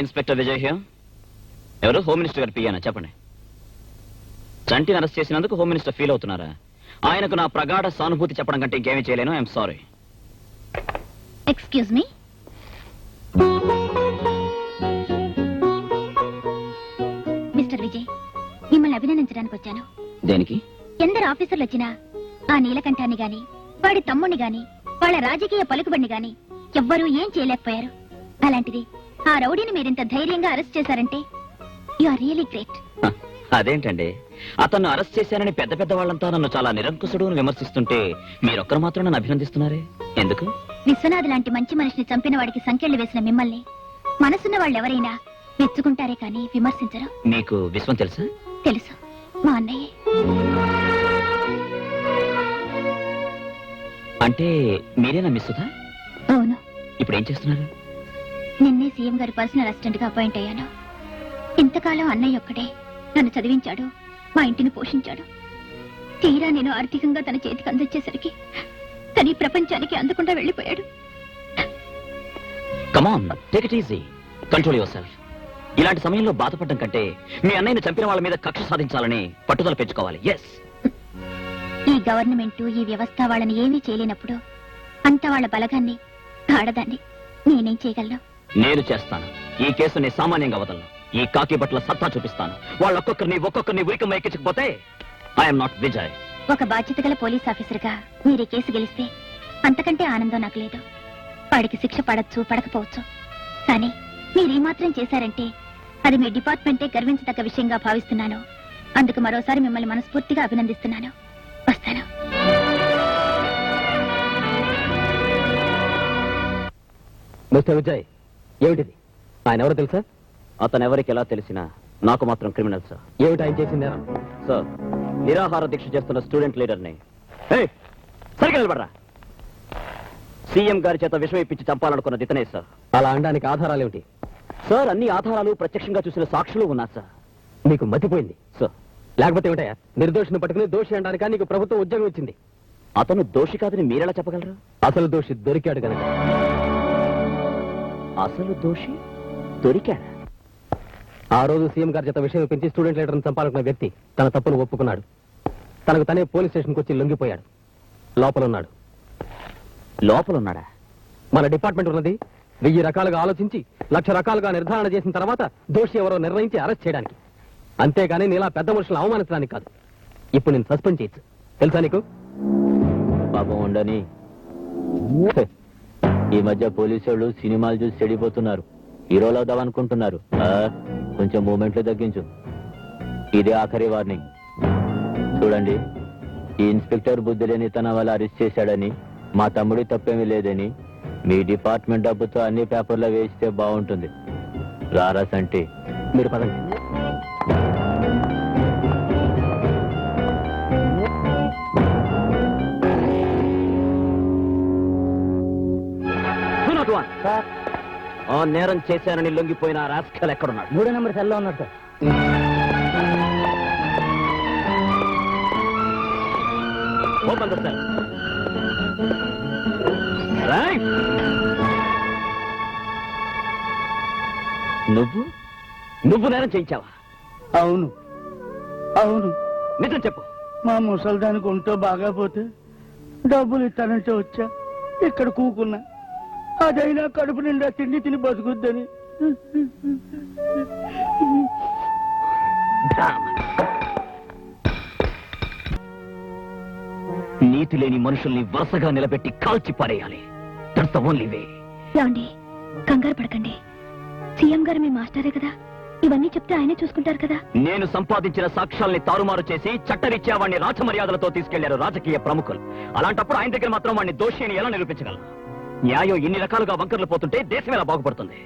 Inspector Vijay here. ఎవరు? Home minister గారు పియ్యానా? చెప్పండి. చంటిని అరెస్ట్ చేసినందుకు హోమ్ మినిస్టర్ ఫీల్ అవుతున్నారా? ఆయనకు నా ప్రగాఢ సానుభూతి చెప్పడం కంటే ఇంకేమీ చేయలేను. I'm sorry. Excuse me. Mister Vijay, మిమ్మల్ని అభినందించడానికి వచ్చాను. దేనికి? ఎందరు ఆఫీసర్లు వచ్చినా ఆ నీలకంఠాన్ని గాని, వాడి తమ్ముడిని గాని, వాళ్ళ రాజకీయ పలుకుబడిని గాని ఎవ్వరూ ఏం చేయలేకపోయారు. అలాంటిది ఆ రౌడీని మీరింత ధైర్యంగా అరెస్ట్ చేశారంటే యు ఆర్ రియలీ గ్రేట్. అదేంటండి, అతను అరెస్ట్ చేశానని పెద్ద పెద్ద వాళ్ళంతా నన్ను చాలా నిరంకుశుడు అని విమర్శిస్తుంటే మీరొక్కరు మాత్రం నన్ను అభినందిస్తున్నారే, ఎందుకు? విశ్వనాథ్ లాంటి మంచి మనిషిని చంపిన వాడికి సంకెళ్లు వేసిన మిమ్మల్ని మనసున్న వాళ్ళెవరైనా మెచ్చుకుంటారే కానీ విమర్శించరు. మీకు విశ్వం తెలుసా? తెలుసు, మా అన్నయ్య. అంటే మీరేనా మిస్ సుధా? అవును. ఇప్పుడు ఏం చేస్తున్నారు? నిన్నే సీఎం గారి పర్సనల్ అసిస్టెంట్ గా అపాయింట్ అయ్యాను. ఇంతకాలం అన్నయ్య ఒక్కడే నన్ను చదివించాడు, మా ఇంటిని పోషించాడు. తీరా నేను ఆర్థికంగా తన చేతికి అందించేసరికి తన ఈ ప్రపంచానికి అందకుండా వెళ్లిపోయాడు. Come on, take it easy, control your self. ఇలాంటి సమయంలో బాధపడడం కంటే మీ అన్నయ్యని చంపిన వాళ్ళ మీద కక్ష సాధించాలని పట్టుదల పెంచుకోవాలి. ఎస్. ఈ గవర్నమెంట్, ఈ వ్యవస్థ వాళ్ళని ఏమీ చేయలేనప్పుడు అంతా వాళ్ళ బలగాన్ని, ఆడదాన్ని నేనేం చేయగలను? నేను చేస్తాను. ఈ కేసుని సామాన్యంగా వదలను. ఈ కాకి బట్టల సత్తా చూపిస్తాను. ఒక్కొక్కరిని ఉరికమ్మ ఎక్కించకపోతే ఐఎమ్ నాట్ విజయ్. ఒక బాధ్యత గల పోలీస్ ఆఫీసర్ గా మీరు కేసు గెలిస్తే అంతకంటే ఆనందం నాకు లేదు. వాడికి శిక్ష పడచ్చు, పడకపోవచ్చు, కానీ మీరు మాత్రం చేశారంటే అది మీ డిపార్ట్మెంటే గర్వించదగ్గ విషయంగా భావిస్తున్నాను. అందుకు మరోసారి మిమ్మల్ని మనస్ఫూర్తిగా అభినందిస్తున్నాను. వస్తాను. మిస్టర్ విజయ్, ఏమిటిది? ఆయన ఎవరో తెలుసా? అతను ఎవరికి ఎలా తెలిసినా నాకు మాత్రం క్రిమినల్ సార్. ఏమిటి ఆయన చేసింది? సార్, నిరాహార దీక్ష చేస్తున్న స్టూడెంట్ లీడర్ని సరిగ్గా నిలబడరా, సీఎం గారి చేత విషం ఇప్పించి చంపాలనుకున్నది ఇతనే సార్. అలా అనడానికి ఆధారాలు ఏమిటి సార్? అన్ని ఆధారాలు, ప్రత్యక్షంగా చూసిన సాక్షులు ఉన్నారు సార్. నీకు మతిపోయింది సార్. లేకపోతే ఏమిటయా, నిర్దోషిని పట్టుకుని దోషి అనడానిక నీకు ప్రభుత్వం ఉద్యోగం ఇచ్చింది? అతను దోషి కాదని మీరెలా చెప్పగలరు? అసలు దోషి దొరికాడు కనుక. అసలు దోషి దొరికాడా? ఆ రోజు సీఎం గారి చేత విషయం పెంచి స్టూడెంట్ లీడర్ని చంపాలనుకున్న వ్యక్తి తన తప్పును ఒప్పుకున్నాడు. తనకు తనే పోలీస్ స్టేషన్కి వచ్చి లొంగిపోయాడు. లోపలున్నాడు. లోపలున్నాడా? మన డిపార్ట్మెంట్ ఉన్నది 1000 రకాలుగా ఆలోచించి 1,00,000 రకాలుగా నిర్ధారణ చేసిన తర్వాత దోషి ఎవరో నిర్ణయించి అరెస్ట్ చేయడానికి. అంతేగాని నీలా పెద్ద మనుషులను అవమానించడానికి కాదు. ఇప్పుడు నేను సస్పెండ్ చేయొచ్చు, తెలుసా నీకు? పాపం ఉండని. ఈ మధ్య పోలీసు వాళ్ళు సినిమాలు చూసి చెడిపోతున్నారు. హీరోలు అవుదామనుకుంటున్నారు. కొంచెం మూమెంట్లు తగ్గించు. ఇదే ఆఖరి వార్నింగ్. చూడండి, ఈ ఇన్స్పెక్టర్ బుద్ధి లేని తన వల్ల అరెస్ట్ చేశాడని, మా తమ్ముడి తప్పేమీ లేదని మీ డిపార్ట్మెంట్ డబ్బుతో అన్ని పేపర్లో వేస్తే బాగుంటుంది. రారా సంటి, మీరు పదండి. ఆ నేరం చేశానని లొంగిపోయిన రాస్కల్ ఎక్కడున్నాడు? 3వ నెంబర్ సెల్లో ఉన్నాడు sir. Open the cell. Right. నువ్వు నేరం చేయించావా? అవును అవును. నిజం చెప్పు. మా ముసల్దానికి ఒంటో బాగాపోతే డబ్బులు ఇస్తానంటే వచ్చా. ఇక్కడ కూకున్నా. అదైనా కడుపు నిండా తిండి తిని బతుకుద్దని. నీతి లేని మనుషుల్ని వరుసగా నిలబెట్టి కాల్చి పారేయాలి. That's the only way. ఏమండి, కంగారు పడకండి. సీఎం గారు మీ మాస్టరే కదా, ఇవన్నీ చెప్తే ఆయనే చూసుకుంటారు కదా. నేను సంపాదించిన సాక్ష్యాల్ని తారుమారు చేసి చట్టరీత్యా వాడిని రాజమర్యాదలతో తీసుకెళ్లారు రాజకీయ ప్రముఖులు. అలాంటప్పుడు ఆయన దగ్గర మాత్రం వాడిని దోషి అని ఎలా నిరూపించగలరు? న్యాయం ఇన్ని రకాలుగా వంకర్లు పోతుంటే దేశం ఎలా బాగుపడుతుంది?